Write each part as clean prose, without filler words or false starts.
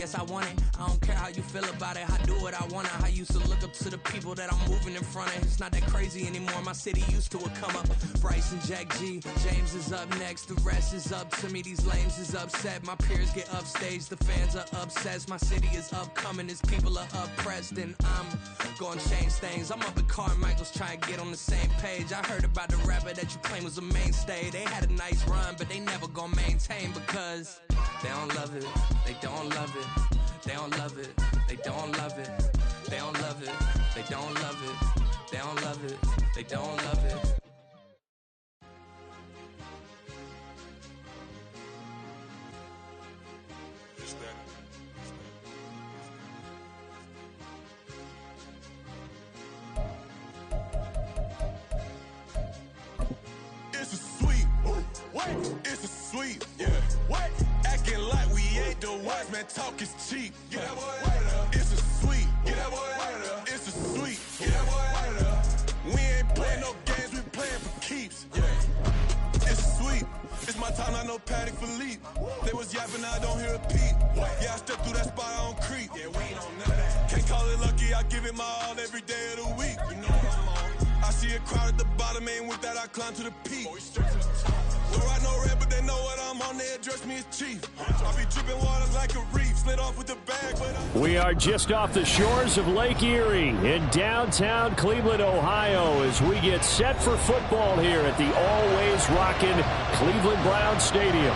yes, I want it. I don't care how you feel about it. I do what I want. I used to look up to the people that I'm moving in front of. It's not that crazy anymore. My city used to it come up. Bryce and Jack G. James is up next. The rest is up to me. These lames is upset. My peers get upstage. The fans are obsessed. My city is upcoming. His people are oppressed. And I'm gonna change things. I'm up at Carmichael's trying to get on the same page. I heard about the rapper that you claim was a mainstay. They had a nice run, but they never gonna maintain because they don't love it. They don't love it. They don't love it. They don't love it. They don't love it. They don't love it. They don't love it. They don't love it. It's a sweet. What? It's a sweet. Yeah. What? Acting like we ain't the ones, man. Talk is cheap. Get that boy out of there. It's a sweet. Get that boy out of there. It's a sweet. Get that boy out of there. We ain't playing no games. We playing for keeps. Yeah. It's sweet. It's my time. I know Patty Philippe. They was yapping. I don't hear a peep. Yeah, I step through that spot. I don't creep. Yeah, we ain't on none of that. Can't call it lucky. I give it my all every day of the week. You know what I'm on. I see a crowd at the bottom, and with that I climb to the peak. Don't ride no red, but they know what I'm on. They address me as chief. I be dripping water like a reef, slid off with the bag. But we are just off the shores of Lake Erie in downtown Cleveland, Ohio, as we get set for football here at the always rockin' Cleveland Browns Stadium.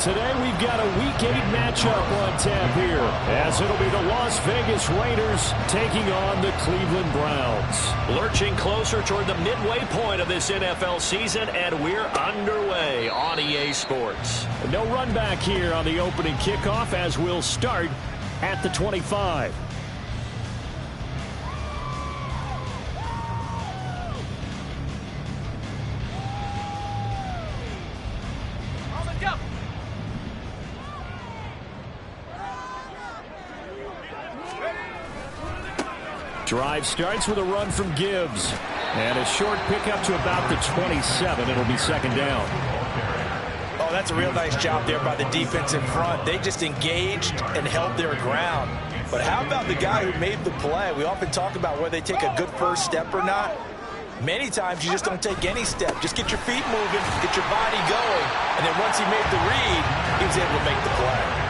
Today we've got a Week 8 matchup on tap here, as it'll be the Las Vegas Raiders taking on the Cleveland Browns. Lurching closer toward the midway point of this NFL season, and we're underway on EA Sports. No run back here on the opening kickoff, as we'll start at the 25. Drive starts with a run from Gibbs. And a short pickup to about the 27. It'll be second down. Oh, that's a real nice job there by the defense in front. They just engaged and held their ground. But how about the guy who made the play? We often talk about whether they take a good first step or not. Many times you just don't take any step. Just get your feet moving, get your body going. And then once he made the read, he was able to make the play.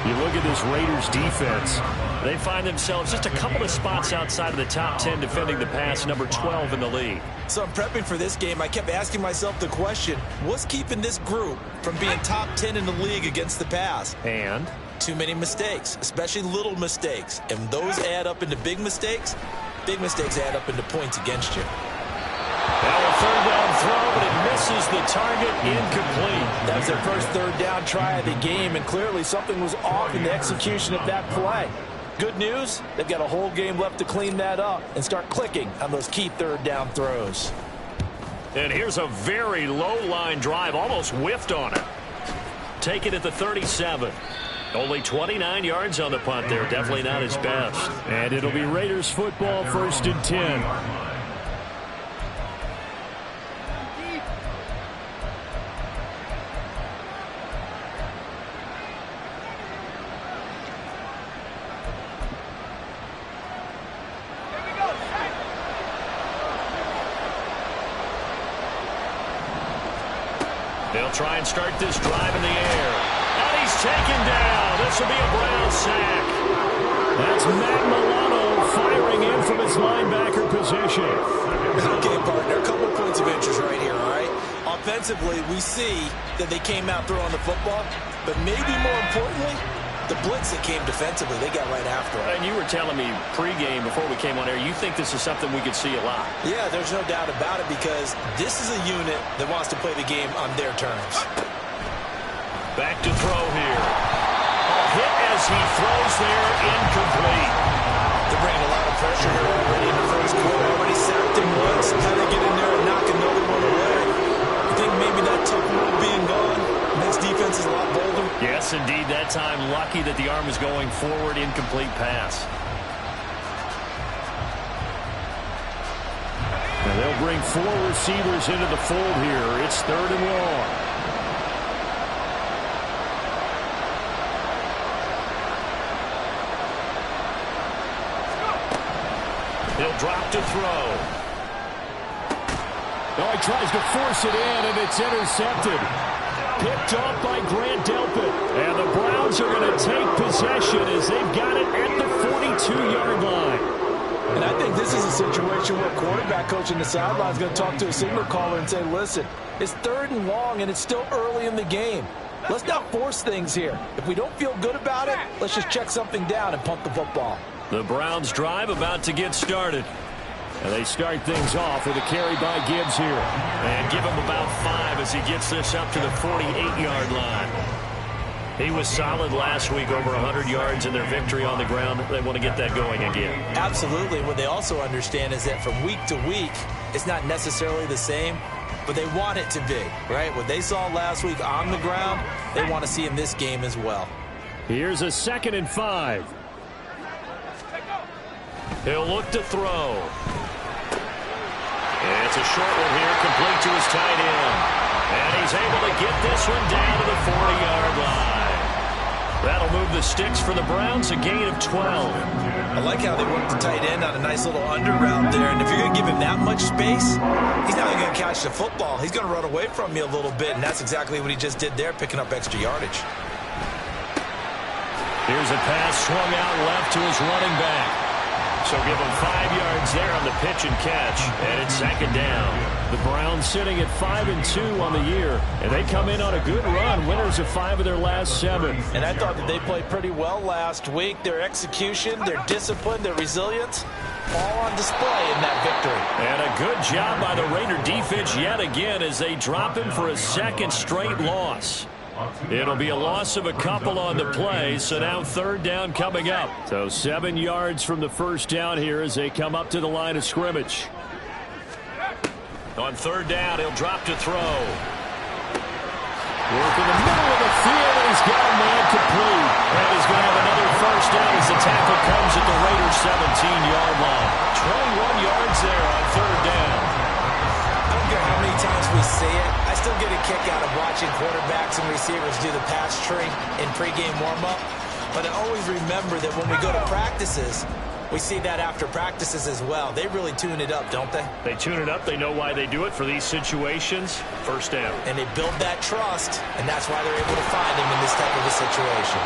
You look at this Raiders defense. They find themselves just a couple of spots outside of the top 10 defending the pass, number 12 in the league. So I'm prepping for this game. I kept asking myself the question, what's keeping this group from being top 10 in the league against the pass? And? Too many mistakes, especially little mistakes. And those add up into big mistakes. Big mistakes add up into points against you. Now a third down throw, but it misses the target, incomplete. That was their first third down try of the game, and clearly something was off in the execution of that play. Good news, they've got a whole game left to clean that up and start clicking on those key third down throws. And here's a very low line drive, almost whiffed on it. Take it at the 37. Only 29 yards on the punt there, definitely not his best. And it'll be Raiders football, 1st and 10. They'll try and start this drive in the air. And he's taken down. This will be a Brown sack. That's Matt Milano firing in from his linebacker position. Okay, partner, a couple points of interest right here, all right? Offensively, we see that they came out throwing the football, but maybe more importantly, the blitz that came defensively, they got right after it. And you were telling me pregame before we came on air, you think this is something we could see a lot. Yeah, there's no doubt about it because this is a unit that wants to play the game on their terms. Back to throw here. A hit as he throws there, incomplete. They're bringing a lot of pressure here already in the first quarter. Already sacked him once. How to get in there and knock another one away. I think maybe that tough move being gone makes defense is a lot bolder. Yes, indeed. That time, lucky that the arm was going forward, incomplete pass. And they'll bring 4 receivers into the fold here. It's 3rd and long. He'll drop to throw. Oh, he tries to force it in, and it's intercepted. Picked off by Grant Delpit. And the Browns are going to take possession as they've got it at the 42-yard line. And I think this is a situation where quarterback coach in the sideline is going to talk to a signal caller and say, listen, it's 3rd and long, and it's still early in the game. Let's not force things here. If we don't feel good about it, let's just check something down and punt the football. The Browns drive about to get started. And they start things off with a carry by Gibbs here. And give him about 5 as he gets this up to the 48-yard line. He was solid last week, over 100 yards in their victory on the ground. They want to get that going again. Absolutely. What they also understand is that from week to week, it's not necessarily the same, but they want it to be, right? What they saw last week on the ground, they want to see in this game as well. Here's a 2nd and 5. He'll look to throw. And it's a short one here, complete to his tight end. And he's able to get this one down to the 40-yard line. That'll move the sticks for the Browns, a gain of 12. I like how they work the tight end on a nice little under route there. And if you're going to give him that much space, he's not going to catch the football. He's going to run away from you a little bit, and that's exactly what he just did there, picking up extra yardage. Here's a pass swung out left to his running back. So give him 5 yards there on the pitch and catch, and it's 2nd down. The Browns sitting at 5-2 on the year, and they come in on a good run, winners of 5 of their last 7. And I thought that they played pretty well last week. Their execution, their discipline, their resilience, all on display in that victory. And a good job by the Raider defense yet again as they drop him for a 2nd straight loss. It'll be a loss of a couple on the play, so now 3rd down coming up. So 7 yards from the first down here as they come up to the line of scrimmage. On 3rd down, he'll drop to throw. Work in the middle of the field, and he's got a man complete. And he's going to have another first down as the tackle comes at the Raiders' 17-yard line. 21 yards there on 3rd down. I don't care how many times we see it. I still get a kick out of watching quarterbacks and receivers do the pass tree in pregame warm-up. But I always remember that when we go to practices, we see that after practices as well. They really tune it up, don't they? They tune it up. They know why they do it for these situations. First down. And they build that trust, and that's why they're able to find him in this type of a situation.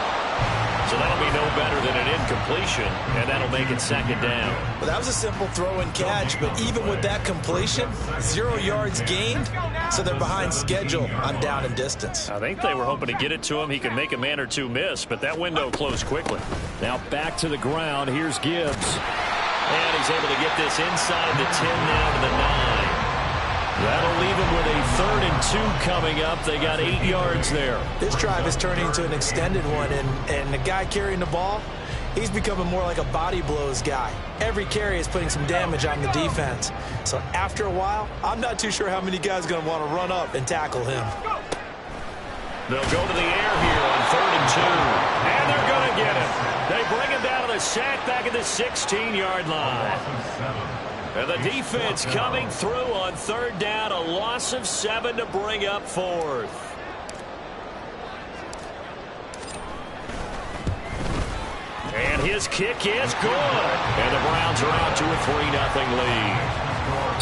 So that'll be no better than an incompletion, and that'll make it 2nd down. Well, that was a simple throw and catch, but even with that completion, 0 yards gained, so they're behind schedule on down and distance. I think they were hoping to get it to him. He could make a man or two miss, but that window closed quickly. Now back to the ground. Here's Gibbs. And he's able to get this inside the 10 now to the 9. That'll leave them with a 3rd and 2 coming up. They got 8 yards there. This drive is turning into an extended one, and the guy carrying the ball, he's becoming more like a body blows guy. Every carry is putting some damage on the defense. So after a while, I'm not too sure how many guys are going to want to run up and tackle him. They'll go to the air here on 3rd and 2. And they're going to get it. They bring him down to the sack back at the 16-yard line. And the defense coming through on 3rd down, a loss of 7 to bring up 4th. And his kick is good. And the Browns are out to a 3-0 lead.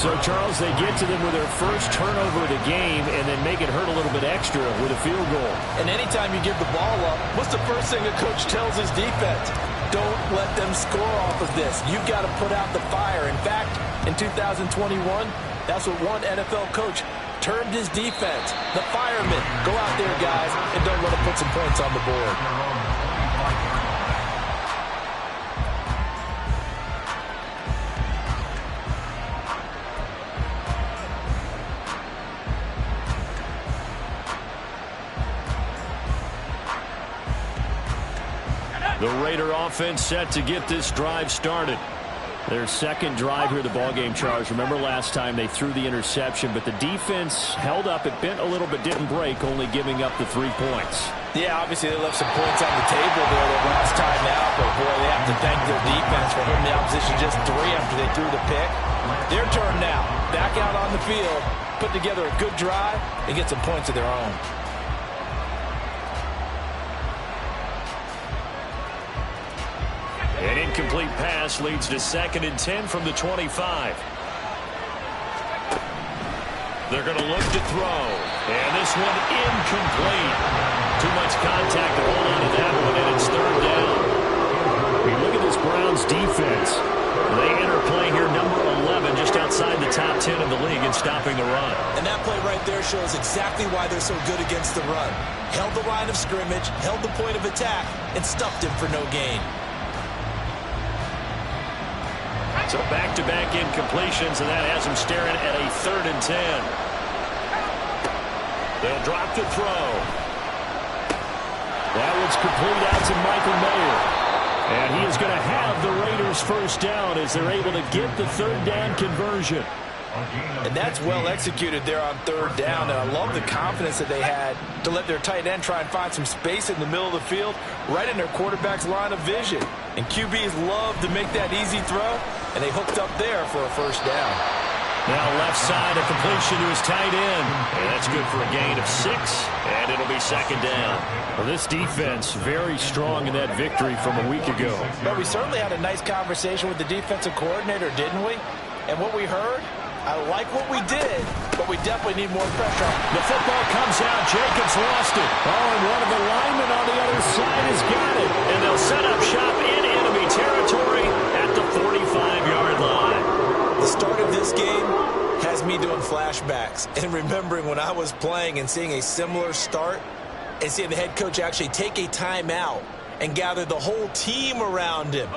So, Charles, they get to them with their first turnover of the game and then make it hurt a little bit extra with a field goal. And anytime you give the ball up, what's the first thing a coach tells his defense? Don't let them score off of this. You've got to put out the fire. In fact, in 2021, that's what one NFL coach termed his defense. The firemen. Go out there, guys, and don't let them put some points on the board. The Raider offense set to get this drive started. Their 2nd drive here of the ballgame, Charles. Remember last time they threw the interception, but the defense held up. It bent a little but didn't break, only giving up the 3 points. Yeah, obviously they left some points on the table there the last time out, but boy, they have to thank their defense for holding the opposition just 3 after they threw the pick. Their turn now. Back out on the field, put together a good drive, and get some points of their own. An incomplete pass leads to 2nd and 10 from the 25. They're going to look to throw. And this one incomplete. Too much contact to hold on to that one, and it's 3rd down. You look at this Browns defense. They enter play here number 11, just outside the top 10 of the league in stopping the run. And that play right there shows exactly why they're so good against the run. Held the line of scrimmage, held the point of attack, and stuffed him for no gain. So back-to-back incompletions, and that has him staring at a 3rd and 10. They'll drop the throw. That one's complete out to Michael Mayer. And he is going to have the Raiders first down as they're able to get the 3rd down conversion. And that's well executed there on 3rd down. And I love the confidence that they had to let their tight end try and find some space in the middle of the field, right in their quarterback's line of vision. And QBs love to make that easy throw, and they hooked up there for a first down. Now left side, a completion to his tight end. And that's good for a gain of 6, and it'll be 2nd down. Well, this defense very strong in that victory from a week ago. But we certainly had a nice conversation with the defensive coordinator, didn't we? And what we heard, I like what we did, but we definitely need more pressure. The football comes out. Jacobs lost it. Oh, and one of the linemen on the other side has got it. And they'll set up shop in enemy territory at the 45-yard line. The start of this game has me doing flashbacks and remembering when I was playing and seeing a similar start and seeing the head coach actually take a timeout and gather the whole team around him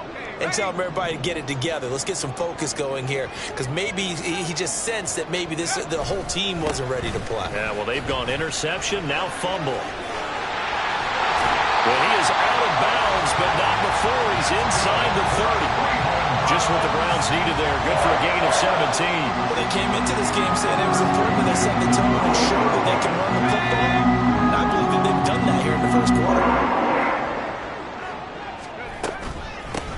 and tell him everybody to get it together. Let's get some focus going here, because maybe he just sensed that maybe the whole team wasn't ready to play. Yeah, well, they've gone interception, now fumble. Well, he is out of bounds, but not before he's inside the 30. Just what the Browns needed there. Good for a gain of 17. Well, they came into this game saying it was important that they set the tone and show that they can run the football. And I believe that they've done that here in the first quarter.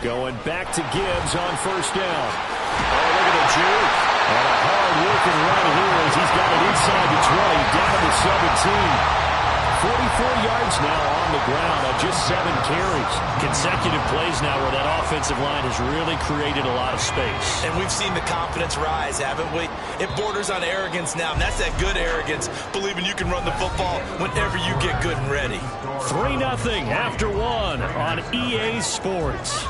Going back to Gibbs on first down. Oh, look at the juke. And a hard-working run here as he's got it inside the 20, down to 17. 44 yards now on the ground on just 7 carries. Consecutive plays now where that offensive line has really created a lot of space. And we've seen the confidence rise, haven't we? It borders on arrogance now, and that's that good arrogance, believing you can run the football whenever you get good and ready. 3-0 after 1 on EA Sports.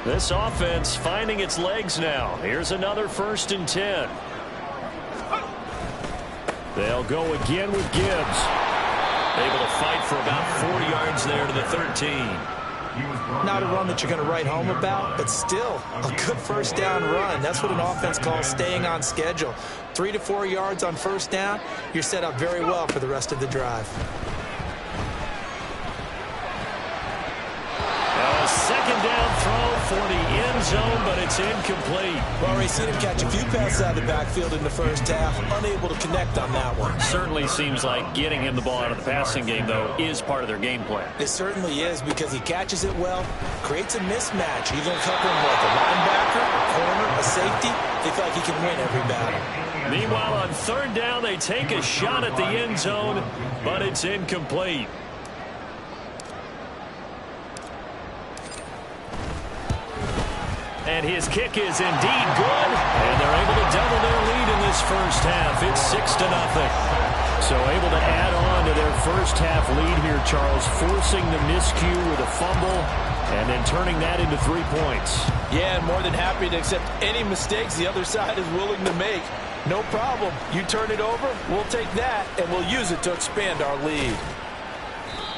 This offense finding its legs now. Here's another 1st and 10. They'll go again with Gibbs. Able to fight for about 4 yards there to the 13. Not a run that you're going to write home about, but still a good first down run. That's what an offense calls staying on schedule. 3 to 4 yards on first down, you're set up very well for the rest of the drive. A 2nd down throw for the end zone, but it's incomplete. Well, we've seen him catch a few passes out of the backfield in the first half, unable to connect on that one. Certainly seems like getting him the ball out of the passing game, though, is part of their game plan. It certainly is, because he catches it well, creates a mismatch. You're going to cover him like a linebacker, a corner, a safety. They feel like he can win every battle. Meanwhile, on 3rd down, they take a shot at the end zone, but it's incomplete. And his kick is indeed good, and they're able to double their lead in this first half. It's 6-0. So able to add on to their first half lead here, Charles, forcing the miscue with a fumble and then turning that into 3 points. Yeah, and more than happy to accept any mistakes the other side is willing to make. No problem. You turn it over, we'll take that, and we'll use it to expand our lead.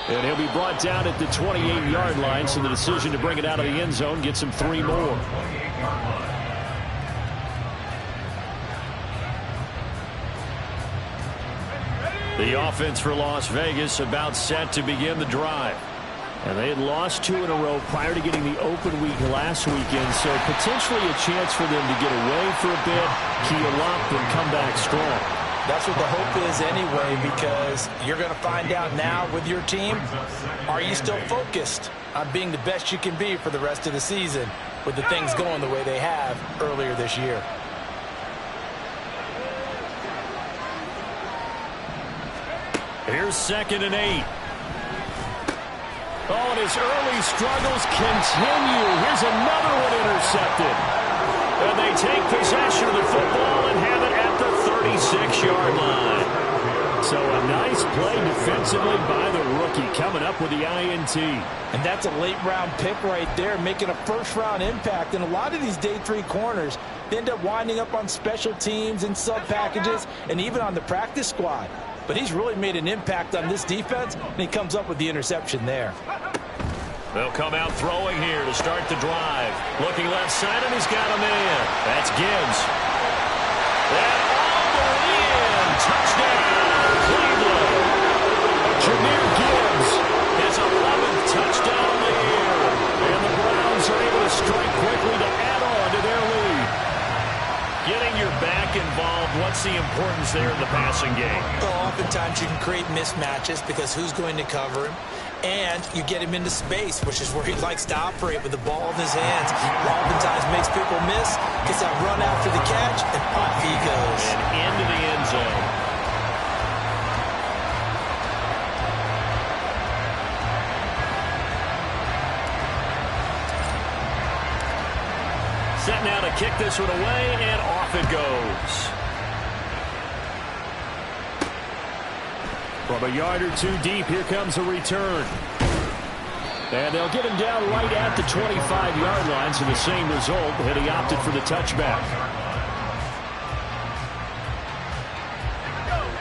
And he'll be brought down at the 28-yard line, so the decision to bring it out of the end zone gets him 3 more. The offense for Las Vegas about set to begin the drive. And they had lost 2 in a row prior to getting the open week last weekend, so potentially a chance for them to get away for a bit, keel up, and come back strong. That's what the hope is anyway, because you're going to find out now with your team, are you still focused on being the best you can be for the rest of the season with the things going the way they have earlier this year? Here's 2nd and 8. Oh, and his early struggles continue. Here's another one intercepted. And they take possession of the football and have it at the 36-yard line. So a nice play defensively by the rookie, coming up with the INT. And that's a late-round pick right there, making a first-round impact. And a lot of these day 3 corners, they end up winding up on special teams and sub-packages and even on the practice squad. But he's really made an impact on this defense, and he comes up with the interception there. They'll come out throwing here to start the drive. Looking left side, and he's got a man. That's Gibbs. And all the way in. Touchdown, Cleveland. Jahmyr Gibbs. His 11th touchdown of the year. And the Browns are able to strike quickly to add on to their lead. Getting your back involved, what's the importance there in the passing game? Well, oftentimes you can create mismatches because who's going to cover him? And you get him into space, which is where he likes to operate with the ball in his hands. Oftentimes makes people miss, gets that run after the catch, and off he goes. And into the end zone. Set now to kick this one away, and off it goes. From a yard or two deep, here comes a return. And they'll get him down right at the 25-yard line, so the same result, and he opted for the touchback.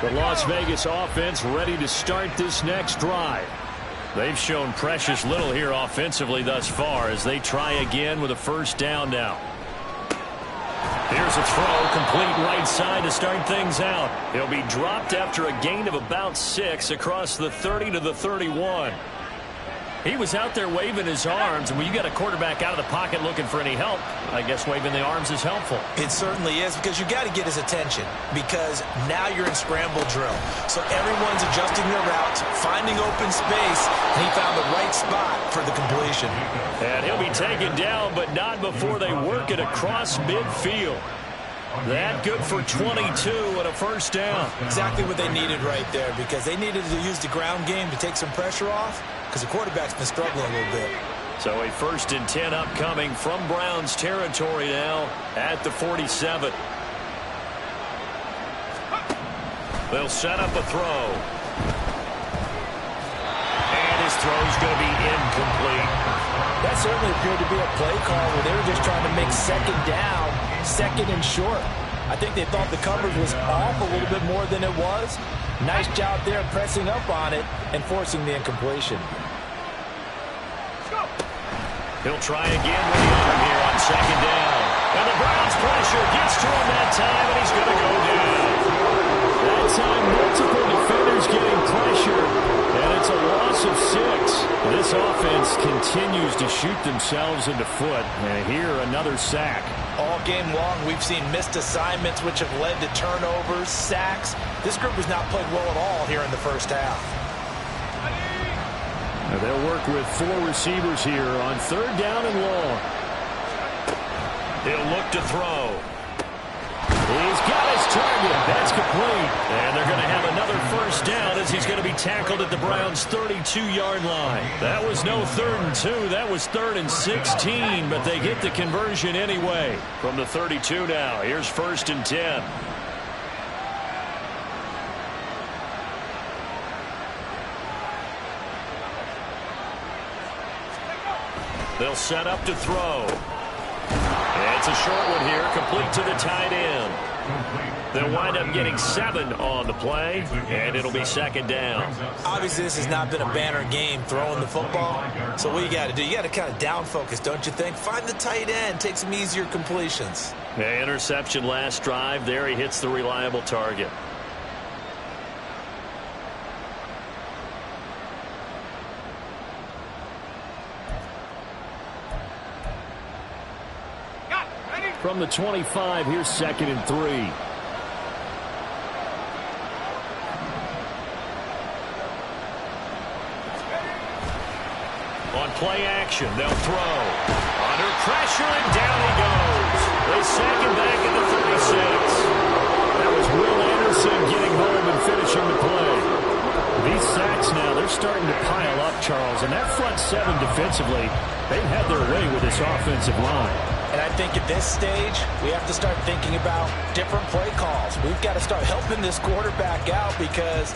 The Las Vegas offense ready to start this next drive. They've shown precious little here offensively thus far as they try again with a first down now. Here's a throw, complete right side to start things out. He'll be dropped after a gain of about 6 across the 30 to the 31. He was out there waving his arms, and when you got a quarterback out of the pocket looking for any help, I guess waving the arms is helpful. It certainly is, because you got to get his attention, because now you're in scramble drill. So everyone's adjusting their routes, finding open space, and he found the right spot for the completion. And he'll be taken down, but not before they work it across midfield. That good for 22 and a first down. Exactly what they needed right there, because they needed to use the ground game to take some pressure off, because the quarterback's been struggling a little bit. So a 1st and 10 upcoming from Browns territory now at the 47. They'll set up a throw. And his throw's going to be incomplete. That certainly appeared to be a play call where they were just trying to make 2nd down, 2nd and short. I think they thought the coverage was off a little bit more than it was. Nice job there pressing up on it and forcing the incompletion. He'll try again with the arm here on 2nd down. And the Browns pressure gets to him that time, and he's going to go down. That time, multiple defenders getting pressure, and it's a loss of 6. This offense continues to shoot themselves in the foot, and here another sack. All game long, we've seen missed assignments, which have led to turnovers, sacks. This group has not played well at all here in the first half. Now they'll work with 4 receivers here on 3rd down and long. He'll look to throw. He's got his target. That's complete. And they're going to have another first down as he's going to be tackled at the Browns' 32-yard line. That was no 3rd and 2. That was 3rd and 16, but they get the conversion anyway. From the 32 now, here's 1st and 10. They'll set up to throw. It's a short one here, complete to the tight end. They'll wind up getting 7 on the play, and it'll be 2nd down. Obviously, this has not been a banner game throwing the football. So what you got to do, you got to kind of down focus, don't you think? Find the tight end, take some easier completions. Yeah, interception last drive. There he hits the reliable target. From the 25, here's 2nd and 3. On play action, they'll throw. Under pressure, and down he goes. They sack him back at the 36. That was Will Anderson getting home and finishing the play. Charles, and that front seven defensively, they've had their way with this offensive line. And I think at this stage, we have to start thinking about different play calls. We've got to start helping this quarterback out because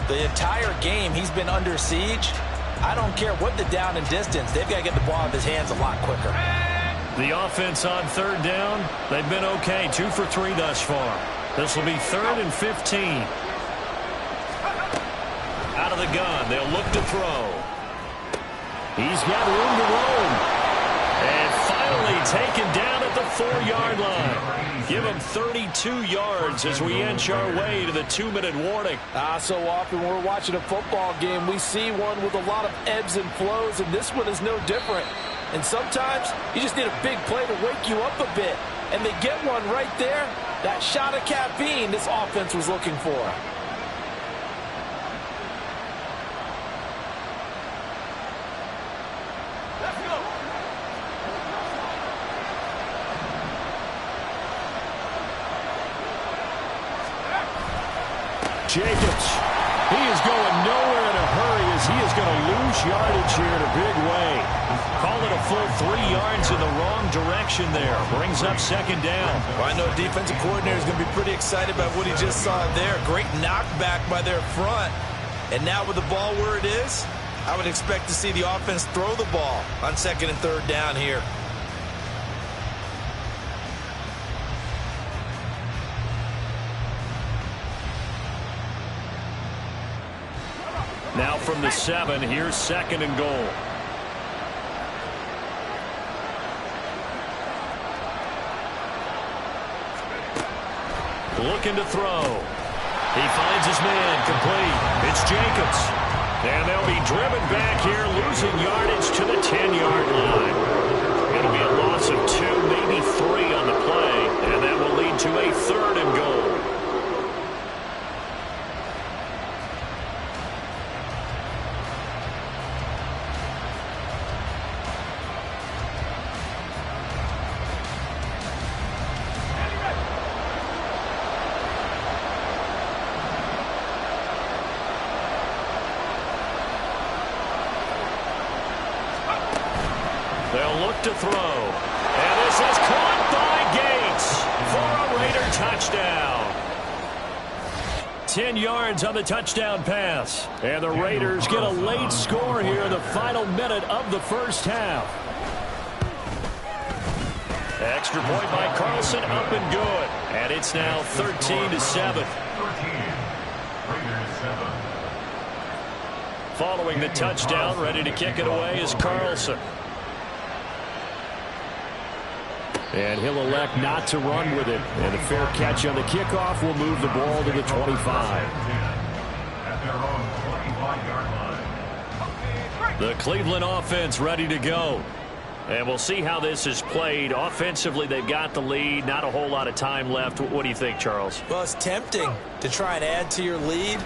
the entire game he's been under siege. I don't care what the down and distance. They've got to get the ball out of his hands a lot quicker. The offense on third down, they've been okay. 2 for 3 thus far. This will be 3rd and 15. Out of the gun, they'll look to throw. He's got room to roam. And finally taken down at the 4-yard line. Give him 32 yards as we inch our way to the 2-minute warning. So often when we're watching a football game, we see one with a lot of ebbs and flows, and this one is no different. And sometimes you just need a big play to wake you up a bit. And they get one right there. That shot of caffeine this offense was looking for. Let's go. Jacobs, he is going nowhere in a hurry as he is going to lose yardage here in a big way. Call it a full 3 yards in the wrong direction there. Brings up 2nd down. Well, I know defensive coordinator is going to be pretty excited about what he just saw there. Great knockback by their front. And now with the ball where it is, I would expect to see the offense throw the ball on 2nd and 3rd down here. Now from the 7, here's 2nd and goal. Looking to throw. He finds his man complete. It's Jacobs. And they'll be driven back here, losing yardage to the 10-yard line. It'll be a loss of 2, maybe 3 on the play. And that will lead to a 3rd and goal. They'll look to throw. And this is caught by Gates for a Raider touchdown. 10 yards on the touchdown pass. And the Raiders get a late score here in the final minute of the first half. Extra point by Carlson, up and good. And it's now 13-7. Following the touchdown, ready to kick it away is Carlson. And he'll elect not to run with it. And a fair catch on the kickoff will move the ball to the 25. The Cleveland offense ready to go. And we'll see how this is played. Offensively, they've got the lead. Not a whole lot of time left. What do you think, Charles? Well, it's tempting to try and add to your lead,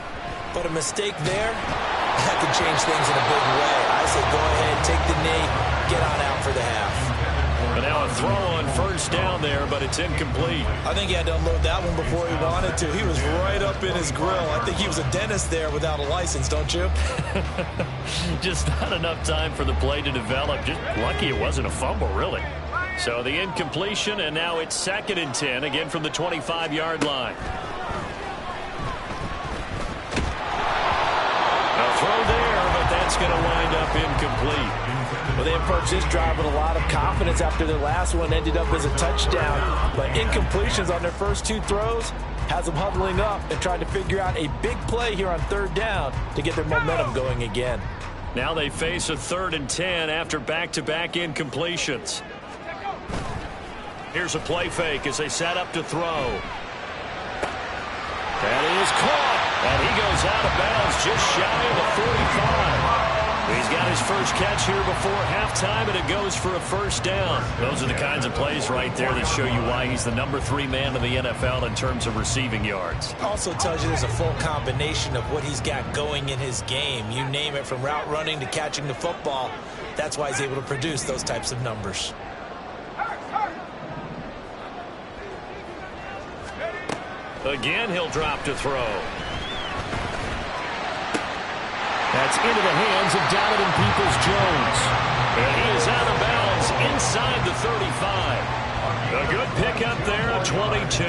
but a mistake there, that could change things in a big way. I say go ahead, take the knee, get on out for the half. But now a throw on first down there, but it's incomplete. I think he had to unload that one before he wanted to. He was right up in his grill. I think he was a dentist there without a license, don't you? Just not enough time for the play to develop. Just lucky it wasn't a fumble, really. So the incompletion, and now it's 2nd and 10, again from the 25-yard line. A throw there, but that's going to wind up incomplete. Well, they approached this drive with a lot of confidence after their last one ended up as a touchdown. But incompletions on their first 2 throws has them huddling up and trying to figure out a big play here on 3rd down to get their momentum going again. Now they face a 3rd and 10 after back-to-back incompletions. Here's a play fake as they set up to throw. That is caught. And he goes out of bounds just shy of the 45. He's got his first catch here before halftime, and it goes for a first down. Those are the kinds of plays right there that show you why he's the number 3 man in the NFL in terms of receiving yards. Also tells you there's a full combination of what he's got going in his game. You name it, from route running to catching the football. That's why he's able to produce those types of numbers. Again, he'll drop to throw. That's into the hands of Donovan Peoples-Jones. And he is out of bounds inside the 35. A good pickup there, 22.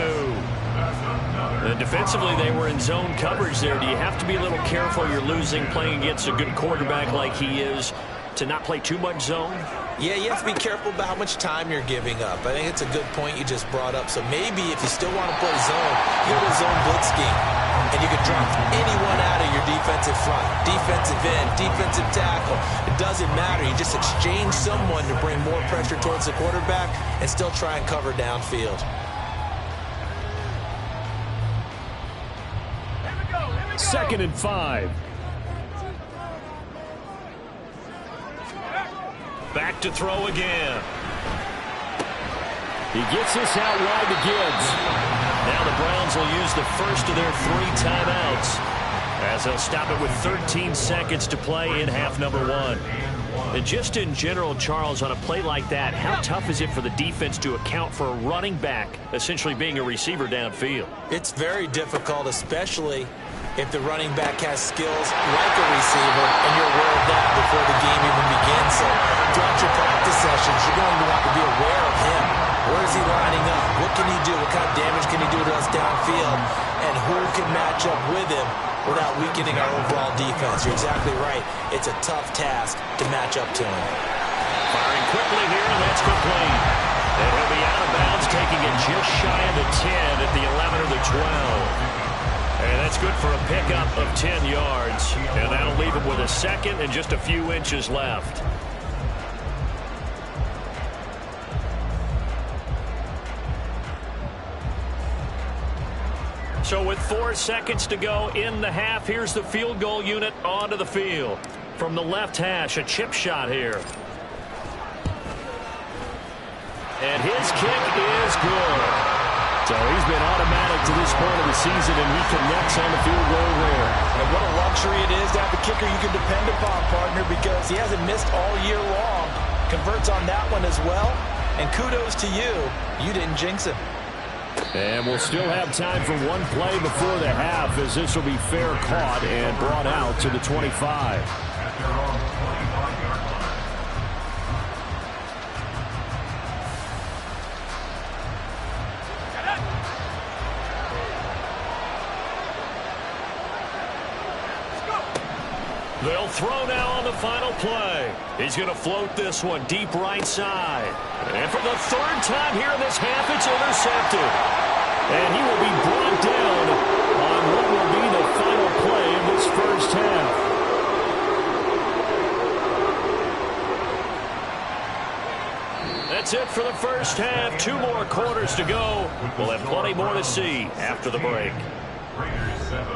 And defensively, they were in zone coverage there. Do you have to be a little careful? You're losing playing against a good quarterback like he is to not play too much zone? Yeah, you have to be careful about how much time you're giving up. I think it's a good point you just brought up. So maybe if you still want to play zone, you go to zone blitz scheme. And you can drop anyone out of your defensive front. Defensive end, defensive tackle. It doesn't matter. You just exchange someone to bring more pressure towards the quarterback and still try and cover downfield. Second and 5. Back to throw again. He gets this out wide to Gibbs. Now the Browns will use the first of their 3 timeouts as they'll stop it with 13 seconds to play in half number 1. And just in general, Charles, on a play like that, how tough is it for the defense to account for a running back essentially being a receiver downfield? It's very difficult, especially if the running back has skills like a receiver, and you're aware of that before the game even begins. So throughout your practice sessions, you're going to want to be aware of him. Where is he lining up? What can he do? What kind of damage can he do to us downfield? And who can match up with him without weakening our overall defense? You're exactly right. It's a tough task to match up to him. Firing quickly here, and that's complete. And he'll be out of bounds, taking it just shy of the 10 at the 11 or the 12. And that's good for a pickup of 10 yards. And that'll leave him with a second and just a few inches left. So with 4 seconds to go in the half, here's the field goal unit onto the field. From the left hash, a chip shot here. And his kick is good. So he's been automatic to this point of the season, and he connects on the field goal there. And what a luxury it is to have a kicker you can depend upon, partner, because he hasn't missed all year long. Converts on that one as well. And kudos to you. You didn't jinx him. And we'll still have time for one play before the half, as this will be fair caught and brought out to the 25. They'll throw now on the final play. He's going to float this one deep right side. And for the 3rd time here in this half, it's intercepted. And he will be brought down on what will be the final play of this first half. That's it for the first half. 2 more quarters to go. We'll have plenty more to see after the break. Raiders 7.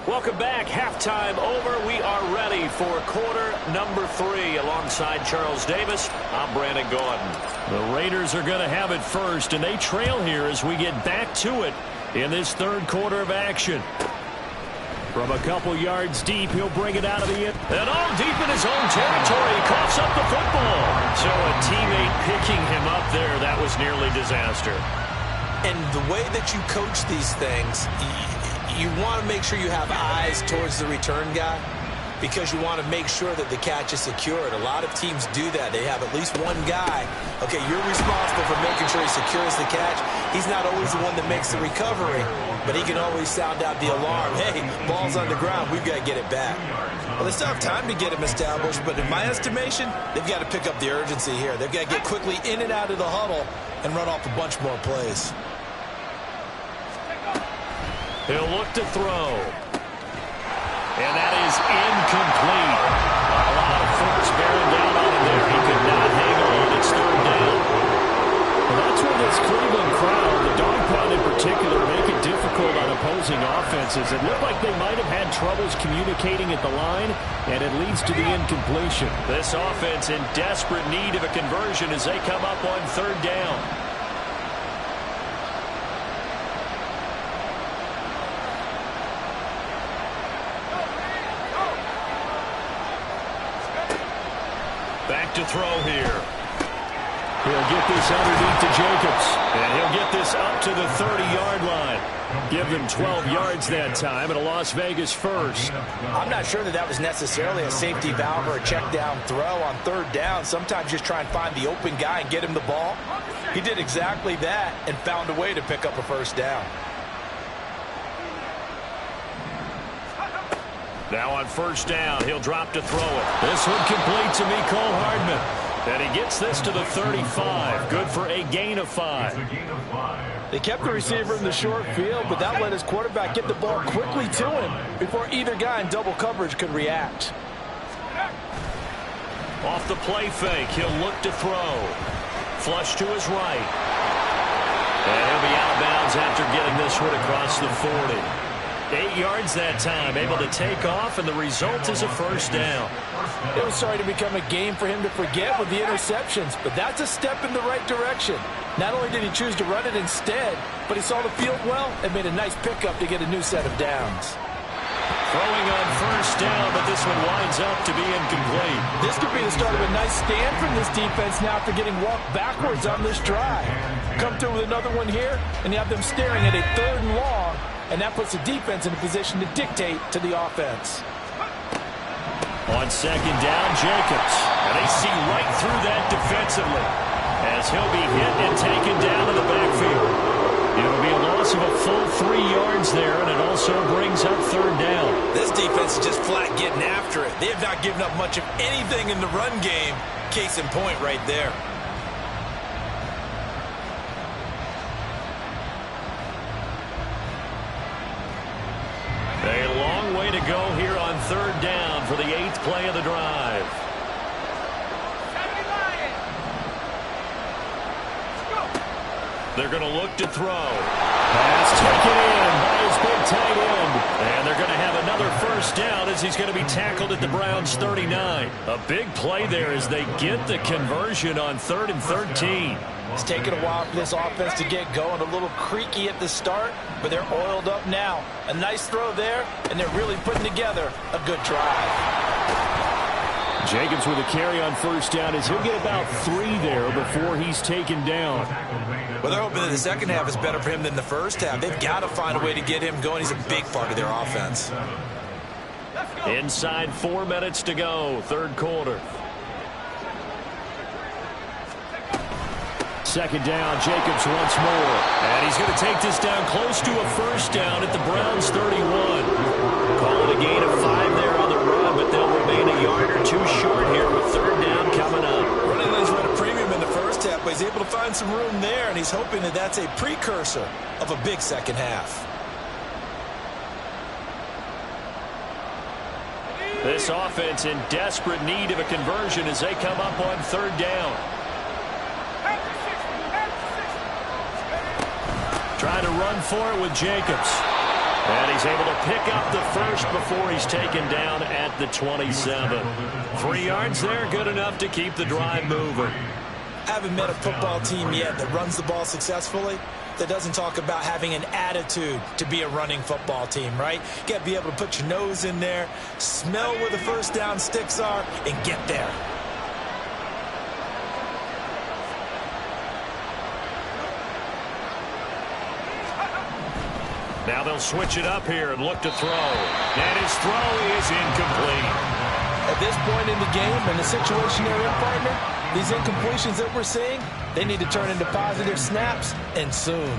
Welcome back. Halftime over. We are ready for quarter number 3. Alongside Charles Davis, I'm Brandon Gordon. The Raiders are going to have it first, and they trail here as we get back to it in this 3rd quarter of action. From a couple yards deep, he'll bring it out of the end. And all deep in his own territory, he coughs up the football. So a teammate picking him up there, that was nearly disaster. And the way that you coach these things, you want to make sure you have eyes towards the return guy because you want to make sure that the catch is secured. A lot of teams do that. They have at least one guy. Okay, you're responsible for making sure he secures the catch. He's not always the one that makes the recovery, but he can always sound out the alarm. Hey, ball's on the ground. We've got to get it back. Well, they still have time to get him established, but in my estimation, they've got to pick up the urgency here. They've got to get quickly in and out of the huddle and run off a bunch more plays. He'll look to throw. And that is incomplete. A lot of force bearing down on him there. He could not hang on. It's 3rd down. Well, that's where this Cleveland crowd, the dog pound in particular, make it difficult on opposing offenses. It looked like they might have had troubles communicating at the line, and it leads to the incompletion. This offense in desperate need of a conversion as they come up on 3rd down. Back to throw here. He'll get this underneath to Jacobs. And he'll get this up to the 30-yard line. Give them 12 yards that time and a Las Vegas first. I'm not sure that was necessarily a safety valve or a check down throw on third down. Sometimes just try and find the open guy and get him the ball. He did exactly that and found a way to pick up a first down. Now on first down, he'll drop to throw it. This one complete to Mecole Hardman. And he gets this to the 35. Good for a gain of 5. They kept the receiver in the short field, but that let his quarterback get the ball quickly to him before either guy in double coverage could react. Off the play fake, he'll look to throw. Flush to his right. And he'll be out of bounds after getting this one across the 40. 8 yards that time, able to take off, and the result is a first down. It was starting to become a game for him to forget with the interceptions, but that's a step in the right direction. Not only did he choose to run it instead, but he saw the field well and made a nice pickup to get a new set of downs. Throwing on first down, but this one winds up to be incomplete. This could be the start of a nice stand from this defense now after getting walked backwards on this drive. Come through with another one here, and you have them staring at a 3rd and long, and that puts the defense in a position to dictate to the offense. On second down, Jacobs. And they see right through that defensively as he'll be hit and taken down in the backfield. It'll be a loss of a full 3 yards there, and it also brings up third down. This defense is just flat getting after it. They have not given up much of anything in the run game. Case in point right there. A long way to go here on third down for the 8th play of the drive. They're going to look to throw. Pass taken in by his big tight end. And they're going to have another first down as he's going to be tackled at the Browns' 39. A big play there as they get the conversion on 3rd and 13. It's taken a while for this offense to get going. A little creaky at the start, but they're oiled up now. A nice throw there, and they're really putting together a good drive. Jacobs with a carry on first down as he'll get about 3 there before he's taken down. Well, they're hoping that the second half is better for him than the first half. They've got to find a way to get him going. He's a big part of their offense. Inside 4 minutes to go, third quarter. Second down, Jacobs once more. And he's going to take this down close to a first down at the Browns' 31. Call it a gain of 5 there on the run, but they'll remain a yard or 2 short here with third down coming up. Running lanes run a premium in the first half, but he's able to find some room there, and he's hoping that that's a precursor of a big second half. This offense in desperate need of a conversion as they come up on third down. Trying to run for it with Jacobs. And he's able to pick up the first before he's taken down at the 27. 3 yards there, good enough to keep the drive moving. Haven't met a football team yet that runs the ball successfully, that doesn't talk about having an attitude to be a running football team, right? You got to be able to put your nose in there, smell where the first down sticks are, and get there. Now they'll switch it up here and look to throw. And his throw is incomplete. At this point in the game and the situation they're in, partner, these incompletions that we're seeing, they need to turn into positive snaps, and soon.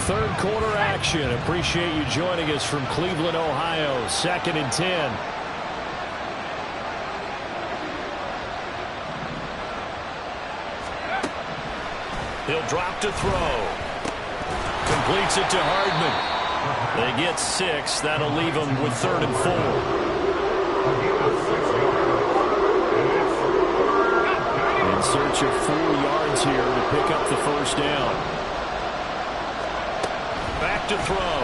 Third quarter action. Appreciate you joining us from Cleveland, Ohio. 2nd and 10. He'll drop to throw. Completes it to Hardman. They get 6. That'll leave them with 3rd and 4. In search of 4 yards here to pick up the first down. Back to throw.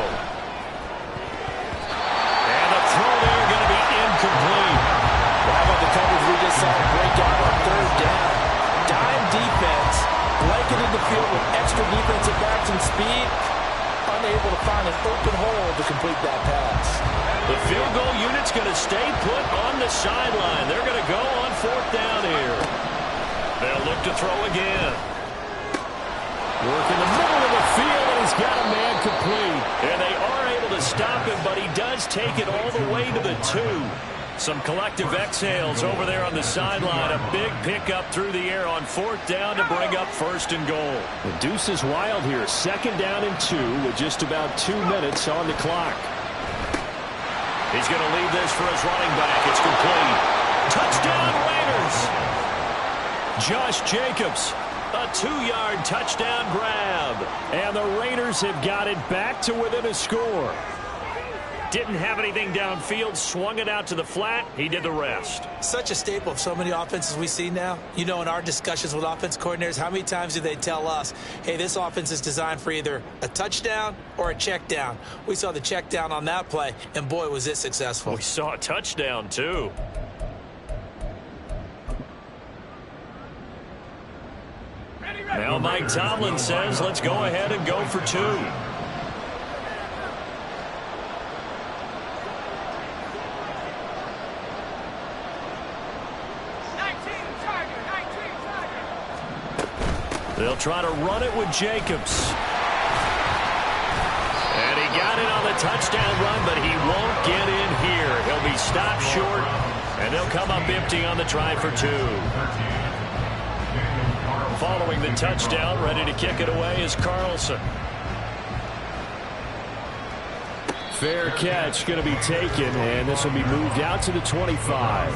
And the throw there going to be incomplete. Well, how about the coverage we just saw break out on third down? Dime defense. Blanketed the field with extra defensive backs and speed, unable to find an open hole to complete that pass. The field goal unit's going to stay put on the sideline. They're going to go on 4th down here. They'll look to throw again. Work in the middle of the field, and he's got a man complete. And they are able to stop him, but he does take it all the way to the 2. Some collective exhales over there on the sideline. A big pickup through the air on 4th down to bring up 1st and goal. The deuce is wild here. 2nd down and 2 with just about 2 minutes on the clock. He's going to leave this for his running back. It's complete. Touchdown, Raiders! Josh Jacobs, a 2-yard touchdown grab. And the Raiders have got it back to within a score. Didn't have anything downfield, swung it out to the flat. He did the rest. Such a staple of so many offenses we see now. You know, in our discussions with offense coordinators, how many times do they tell us, hey, this offense is designed for either a touchdown or a check down? We saw the check down on that play, and boy, was it successful. We saw a touchdown, too. Now Mike Tomlin says, let's go ahead and go for 2. They'll try to run it with Jacobs. And he got it on the touchdown run, but he won't get in here. He'll be stopped short, and they'll come up empty on the try for 2. Following the touchdown, ready to kick it away is Carlson. Fair catch going to be taken, and this will be moved out to the 25.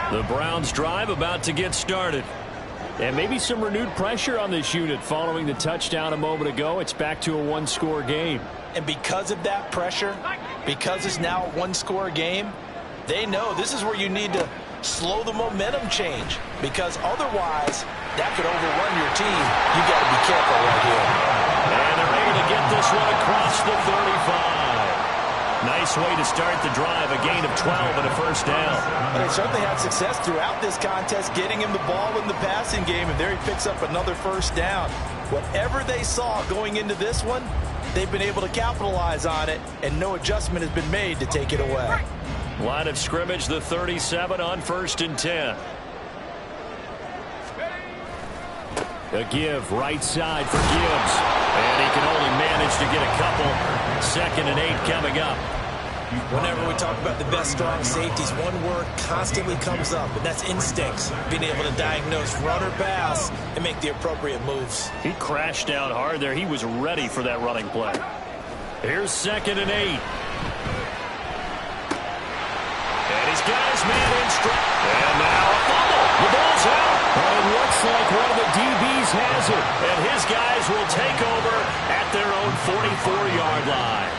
The Browns drive about to get started. And maybe some renewed pressure on this unit following the touchdown a moment ago. It's back to a 1-score game. And because of that pressure, because it's now a 1-score game, they know this is where you need to slow the momentum change, because otherwise that could overrun your team. You got to be careful right here. And they're able to get this one across the 35. Nice way to start the drive, a gain of 12 and a 1st down. And they certainly had success throughout this contest getting him the ball in the passing game, and there he picks up another 1st down. Whatever they saw going into this one, they've been able to capitalize on it, and no adjustment has been made to take it away. Line of scrimmage, the 37 on 1st and 10. A give right side for Gibbs. And he can only manage to get a couple. 2nd and 8 coming up. Whenever we talk about the best strong safeties, one word constantly comes up, and that's instincts. Being able to diagnose run or pass and make the appropriate moves. He crashed down hard there. He was ready for that running play. Here's 2nd and 8. And he's got his man in stride. And now a fumble. The ball's out. And it looks like one of the DBs has it. And his guys will take over at their own 44-yard line.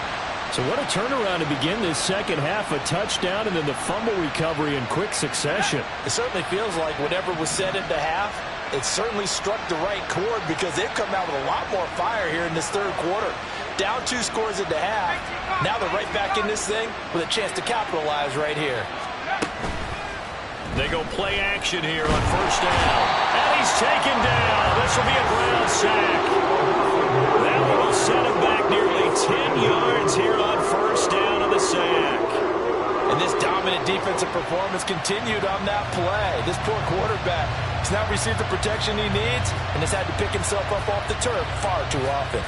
So what a turnaround to begin this second half. A touchdown and then the fumble recovery in quick succession. It certainly feels like whatever was said at the half, it certainly struck the right chord, because they've come out with a lot more fire here in this 3rd quarter. Down 2 scores at the half. Now they're right back in this thing with a chance to capitalize right here. They go play action here on 1st down. And he's taken down. This will be a Brown sack. That one will set him back nearly 10 yards here on 1st down on the sack. And this dominant defensive performance continued on that play. This poor quarterback has now received the protection he needs and has had to pick himself up off the turf far too often.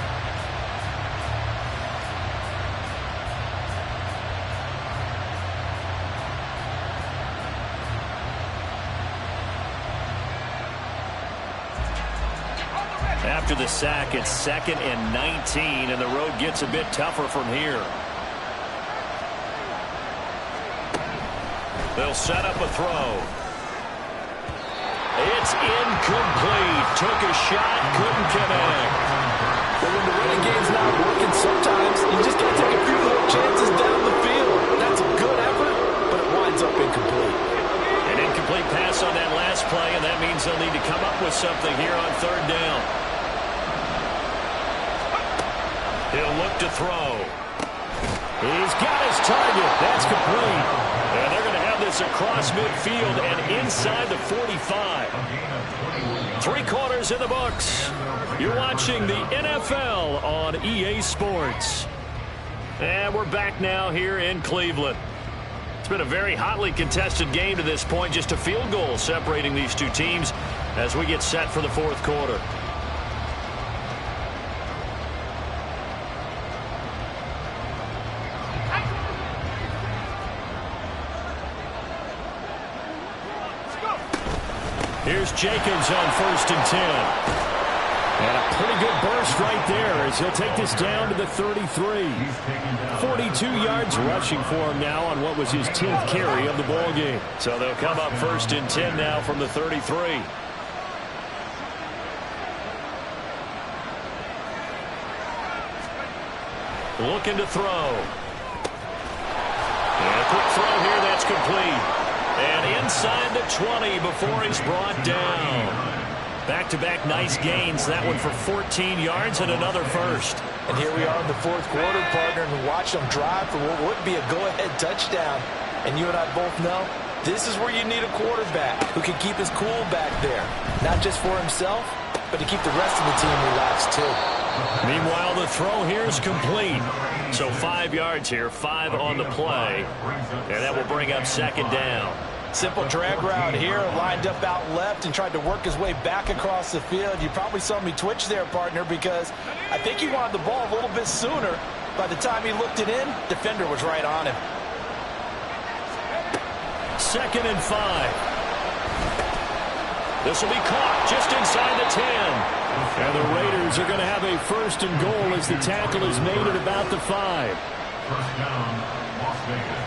After the sack, it's 2nd and 19, and the road gets a bit tougher from here. They'll set up a throw. It's incomplete. Took a shot, couldn't connect. But when the running game's not working, sometimes you just got to take a few more chances down the field. That's a good effort, but it winds up incomplete. An incomplete pass on that last play, and that means they'll need to come up with something here on 3rd down. He'll look to throw. He's got his target. That's complete. And they're going to have this this across midfield and inside the 45. 3 quarters in the books. You're watching the NFL on EA Sports. And we're back now here in Cleveland. It's been a very hotly contested game to this point. Just a field goal separating these two teams as we get set for the 4th quarter. Here's Jacobs on 1st and 10. And a pretty good burst right there as he'll take this down to the 33. 42 yards rushing for him now on what was his 10th carry of the ball game. So they'll come up 1st and 10 now from the 33. Looking to throw. And a quick throw here, that's complete. And inside the 20 before he's brought down. Back-to-back nice gains. That one for 14 yards and another first. And here we are in the 4th quarter, partner, and watch them drive for what would be a go-ahead touchdown. And you and I both know this is where you need a quarterback who can keep his cool back there. Not just for himself, but to keep the rest of the team relaxed too. Meanwhile, the throw here is complete. So 5 yards here, 5 on the play. And that will bring up 2nd down. Simple drag route here, lined up out left and tried to work his way back across the field. You probably saw me twitch there, partner, because I think he wanted the ball a little bit sooner. By the time he looked it in, defender was right on him. 2nd and 5. This will be caught just inside the 10. And the Raiders are going to have a 1st and goal as the tackle is made at about the 5. 1st down, Las Vegas.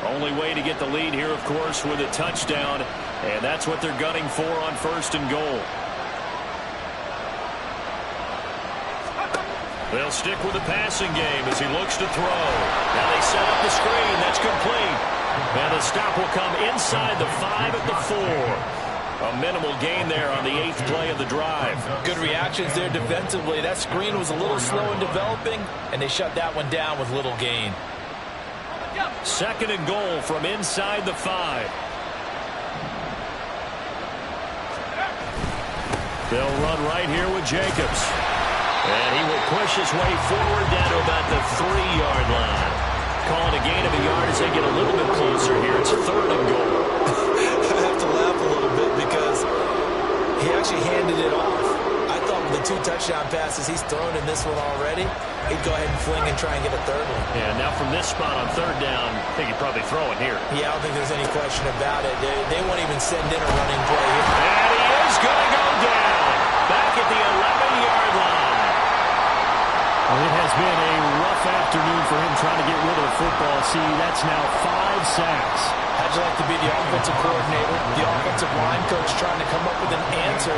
Only way to get the lead here, of course, with a touchdown. And that's what they're gunning for on 1st and goal. They'll stick with the passing game as he looks to throw. Now they set up the screen. That's complete. And the stop will come inside the 5 at the 4. A minimal gain there on the 8th play of the drive. Good reactions there defensively. That screen was a little slow in developing, and they shut that one down with little gain. 2nd and goal from inside the 5. They'll run right here with Jacobs. And he will push his way forward down to about the 3-yard line. Calling a gain of a yard as they get a little bit closer here. It's 3rd and goal. I have to laugh a little bit because he actually handed it off. I thought with the 2 touchdown passes he's thrown in this one already, he'd go ahead and fling and try and get a 3rd one. Yeah, now from this spot on 3rd down, I think he'd probably throw it here. Yeah, I don't think there's any question about it. They won't even send in a running play here. And he is going to go down. Back at the 11-yard line. Well, it has been a rough afternoon for him trying to get rid of the football. See, that's now 5 sacks. How'd you like to be the offensive coordinator, the offensive line coach trying to come up with an answer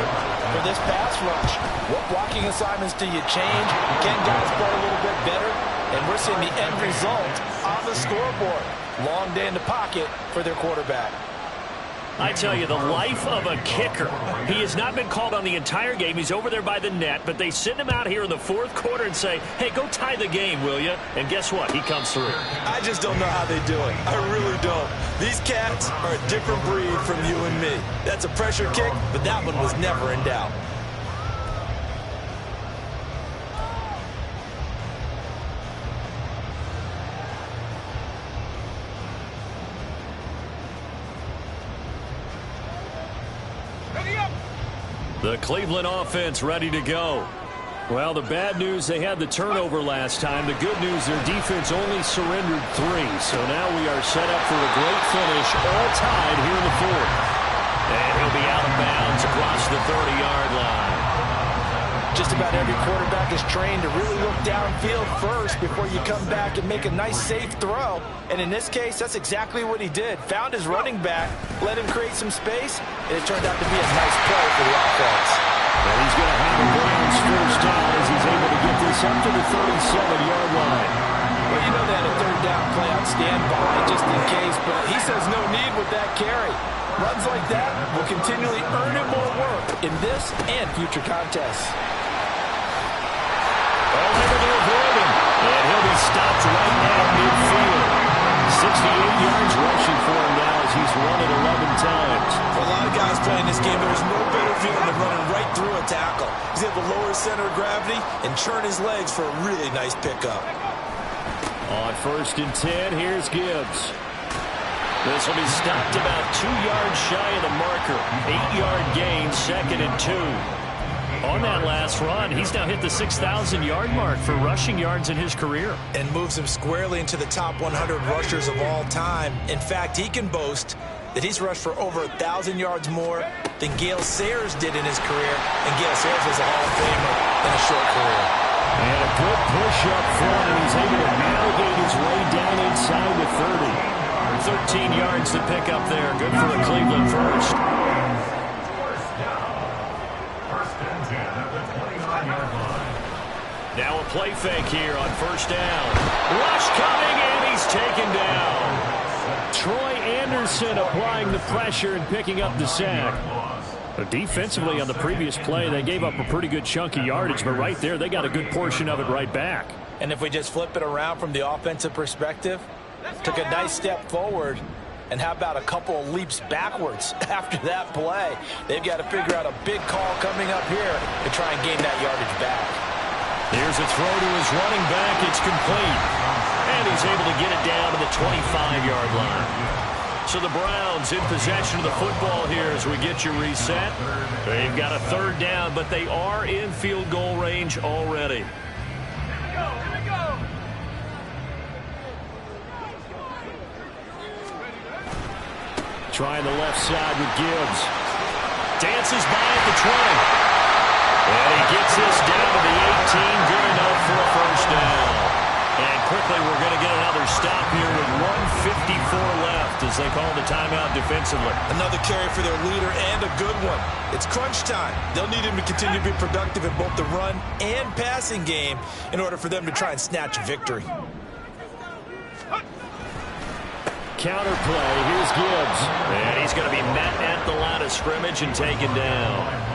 for this pass rush? What blocking assignments do you change? Can guys play a little bit better? And we're seeing the end result on the scoreboard. Long day in the pocket for their quarterback. I tell you, the life of a kicker. He has not been called on the entire game. He's over there by the net, but they send him out here in the 4th quarter and say, hey, go tie the game, will you? And guess what? He comes through. I just don't know how they do it. I really don't. These cats are a different breed from you and me. That's a pressure kick, but that one was never in doubt. The Cleveland offense ready to go. Well, the bad news, they had the turnover last time. The good news, their defense only surrendered 3. So now we are set up for a great finish, all tied here in the 4th. And he'll be out of bounds across the 30-yard line. Just about every quarterback is trained to really look downfield first before you come back and make a nice, safe throw. And in this case, that's exactly what he did. Found his running back, let him create some space, and it turned out to be a nice play for the offense. And he's going to have a Browns 1st down as he's able to get this up to the 37-yard line. Well, you know they had a 3rd down play on standby just in case, but he says no need with that carry. Runs like that will continually earn him more work in this and future contests. Well, they stopped right at midfield. 68 yards rushing for him now as he's run it 11 times. For a lot of guys playing this game, there's no better feeling than running right through a tackle. He's able to lower his center of gravity and churn his legs for a really nice pickup. On 1st and 10, here's Gibbs. This will be stopped about 2 yards shy of the marker. 8-yard gain, 2nd and 2. On that last run, he's now hit the 6,000-yard mark for rushing yards in his career. And moves him squarely into the top 100 rushers of all time. In fact, he can boast that he's rushed for over 1,000 yards more than Gale Sayers did in his career. And Gale Sayers was a Hall of Famer in a short career. And a good push up front, and he's able to navigate his way down inside the 30. 13 yards to pick up there. Good for a Cleveland first. Now a play fake here on 1st down. Rush coming, and he's taken down. Troy Anderson applying the pressure and picking up the sack. But defensively on the previous play, they gave up a pretty good chunk of yardage, but right there, they got a good portion of it right back. And if we just flip it around from the offensive perspective, took a nice step forward, and how about a couple of leaps backwards after that play? They've got to figure out a big call coming up here to try and gain that yardage back. Here's a throw to his running back. It's complete. And he's able to get it down to the 25-yard line. So the Browns in possession of the football here as we get you reset. They've got a 3rd down, but they are in field goal range already. Trying the left side with Gibbs. Dances by at the 20. And he gets this down to the 18. Good enough for a 1st down. And quickly we're going to get another stop here with 1:54 left as they call the timeout defensively. Another carry for their leader and a good one. It's crunch time. They'll need him to continue to be productive in both the run and passing game in order for them to try and snatch a victory. Counter play, here's Gibbs. And he's going to be met at the line of scrimmage and taken down.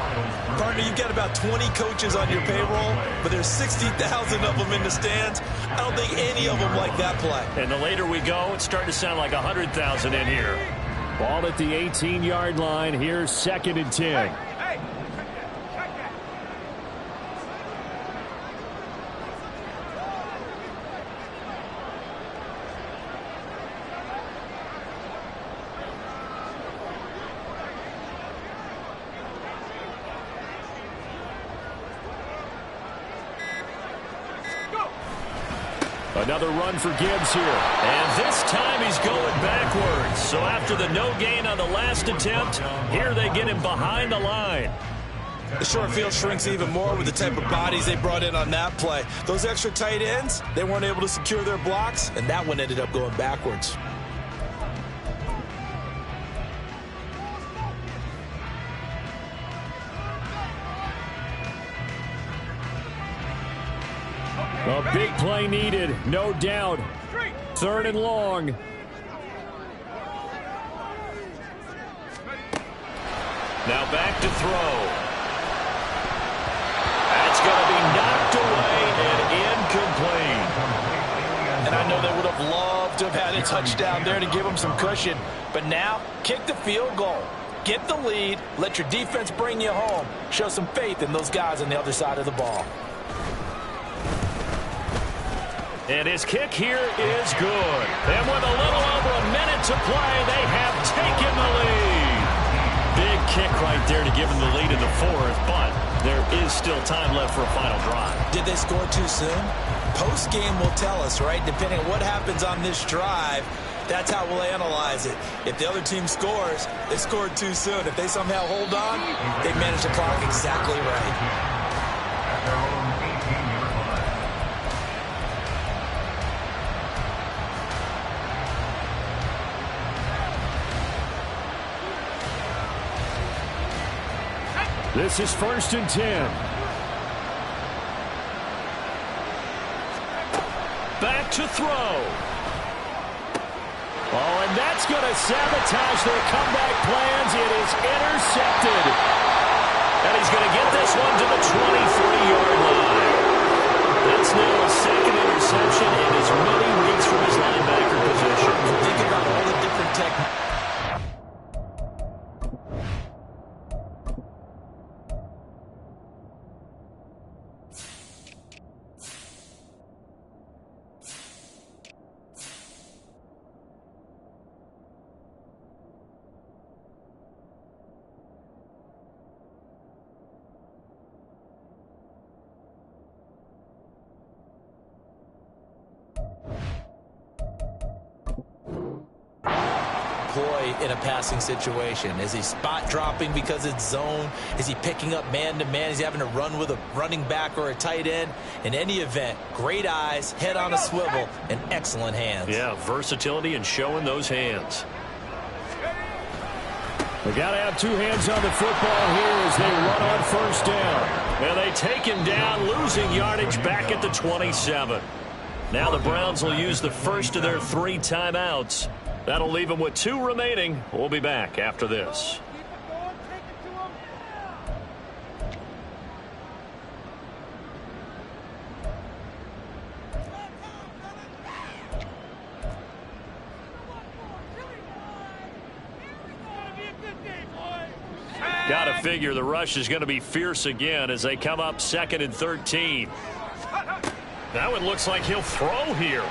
Partner, you've got about 20 coaches on your payroll, but there's 60,000 of them in the stands. I don't think any of them like that play. And the later we go, it's starting to sound like 100,000 in here. Ball at the 18-yard line. Here's 2nd and 10. Another run for Gibbs here. And this time he's going backwards. So after the no gain on the last attempt, here they get him behind the line. The short field shrinks even more with the type of bodies they brought in on that play. Those extra tight ends, they weren't able to secure their blocks, and that one ended up going backwards. A big play needed, no doubt. 3rd and long. Now back to throw. That's going to be knocked away and incomplete. And I know they would have loved to have had a touchdown there to give them some cushion. But now, kick the field goal. Get the lead. Let your defense bring you home. Show some faith in those guys on the other side of the ball. And his kick here is good. And with a little over a minute to play, they have taken the lead. Big kick right there to give them the lead in the 4th, but there is still time left for a final drive. Did they score too soon? Post-game will tell us, right? Depending on what happens on this drive, that's how we'll analyze it. If the other team scores, they scored too soon. If they somehow hold on, they manage the clock exactly right. This is 1st and 10. Back to throw. Oh, and that's going to sabotage their comeback plans. It is intercepted. And he's going to get this one to the 23-yard line. That's now a 2nd and interception in as many weeks from his linebacker position. Think about all the different techniques. In a passing situation? Is he spot dropping because it's zone? Is he picking up man-to-man? Is he having to run with a running back or a tight end? In any event, great eyes, head on a swivel, and excellent hands. Yeah, versatility and showing those hands. They got to have two hands on the football here as they run on first down. And they take him down, losing yardage back at the 27. Now the Browns will use the first of their 3 timeouts. That'll leave them with 2 remaining. We'll be back after this. Got to figure the rush is going to be fierce again as they come up 2nd and 13. That one looks like he'll throw here.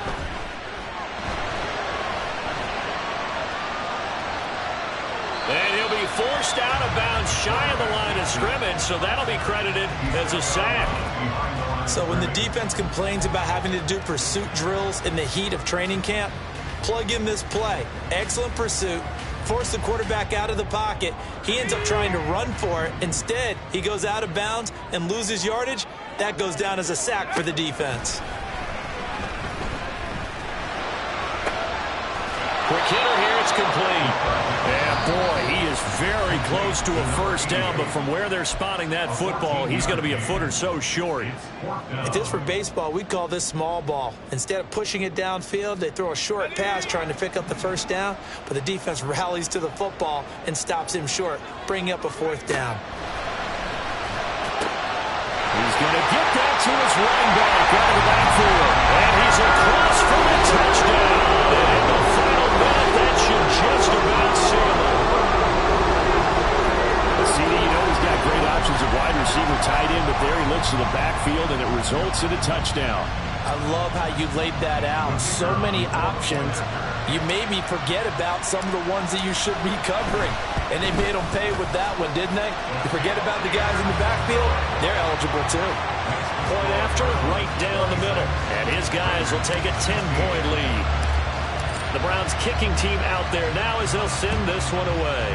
And he'll be forced out of bounds shy of the line of scrimmage, so that'll be credited as a sack. So when the defense complains about having to do pursuit drills in the heat of training camp, plug in this play. Excellent pursuit. Force the quarterback out of the pocket. He ends up trying to run for it. Instead, he goes out of bounds and loses yardage. That goes down as a sack for the defense. Quick hitter here, it's complete. And boy, he is very close to a first down, but from where they're spotting that football, he's going to be a foot or so short. If this were baseball, we'd call this small ball. Instead of pushing it downfield, they throw a short pass trying to pick up the first down, but the defense rallies to the football and stops him short, bringing up a 4th down. He's going to get that to his running back out of the backfield. And he's across for the touchdown. And in the final minute, that should just about seal it. CD, you know he's got great options at wide receiver, tight end, but there he looks to the backfield, and it results in a touchdown. I love how you laid that out. So many options. You maybe forget about some of the ones that you should be covering. And they made them pay with that one, didn't they? You forget about the guys in the backfield, they're eligible too. Point after, right down the middle. And his guys will take a 10-point lead. The Browns kicking team out there now as they'll send this one away.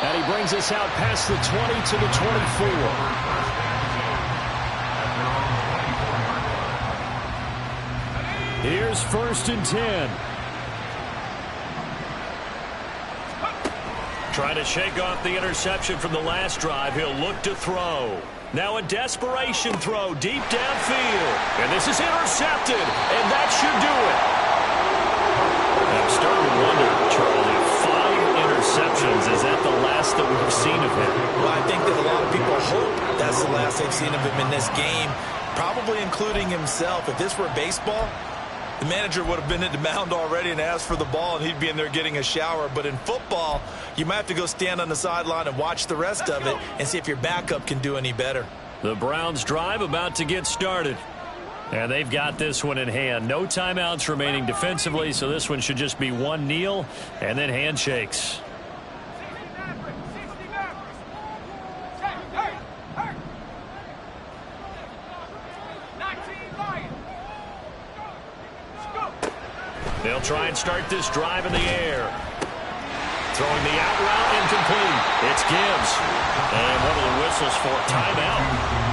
And he brings us out past the 20 to the 24. Here's 1st and 10. Trying to shake off the interception from the last drive. He'll look to throw. Now a desperation throw deep downfield. And this is intercepted. And that should do it. I'm starting to wonder, Charlie, 5 interceptions. Is that the last that we've seen of him? Well, I think that a lot of people hope that's the last they've seen of him in this game, probably including himself. If this were baseball, the manager would have been at the mound already and asked for the ball, and he'd be in there getting a shower. But in football, you might have to go stand on the sideline and watch the rest of it and see if your backup can do any better. The Browns drive about to get started. And they've got this one in hand. No timeouts remaining defensively, so this one should just be one kneel and then handshakes. They'll try and start this drive in the air. Throwing the out route incomplete. It's Gibbs. And one of the whistles for timeout.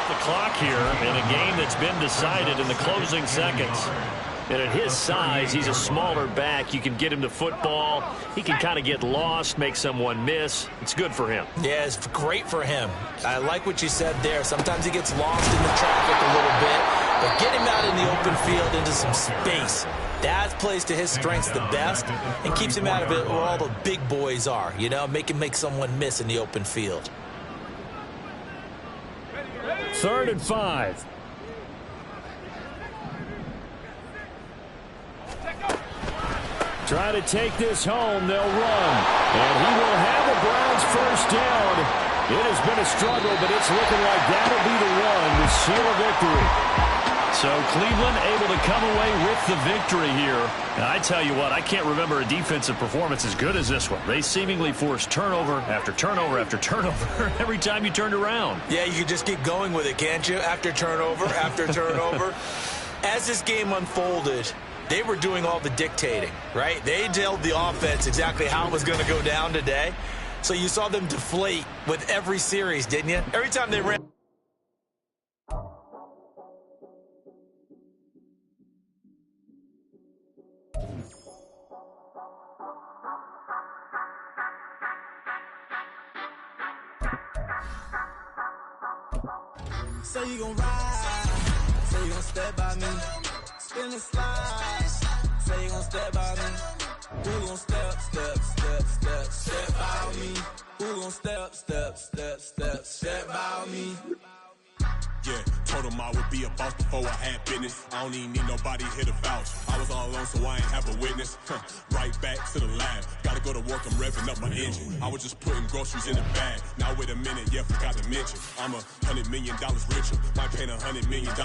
the clock here in a game that's been decided in the closing seconds. And at his size, he's a smaller back. You can get him to football. He can kind of get lost, make someone miss. It's good for him. Yeah, it's great for him. I like what you said there. Sometimes he gets lost in the traffic a little bit. But get him out in the open field into some space. That plays to his strengths the best and keeps him out of it where all the big boys are. You know, make someone miss in the open field. 3rd and 5. Try to take this home. They'll run. And he will have the Browns first down. It has been a struggle, but it's looking like that'll be the one to seal a victory. So Cleveland able to come away with the victory here. And I tell you what, I can't remember a defensive performance as good as this one. They seemingly forced turnover after turnover after turnover every time you turned around. Yeah, you can just keep going with it, can't you? After turnover, after turnover. As this game unfolded, they were doing all the dictating, right? They told the offense exactly how it was going to go down today. So you saw them deflate with every series, didn't you? Every time they ran. Say you gon' ride, say you gon' step by me, spin and slide, say you gon' step by me, who gon' step by me, who gon' step by me. Yeah, told him I would be a boss before I had business. I don't even need nobody here to vouch. I was all alone, so I ain't have a witness. Right back to the lab. Gotta go to work, I'm revving up my engine. I was just putting groceries in the bag. Now wait a minute, yeah, forgot to mention. I'm $100 million richer. Might paint $100 million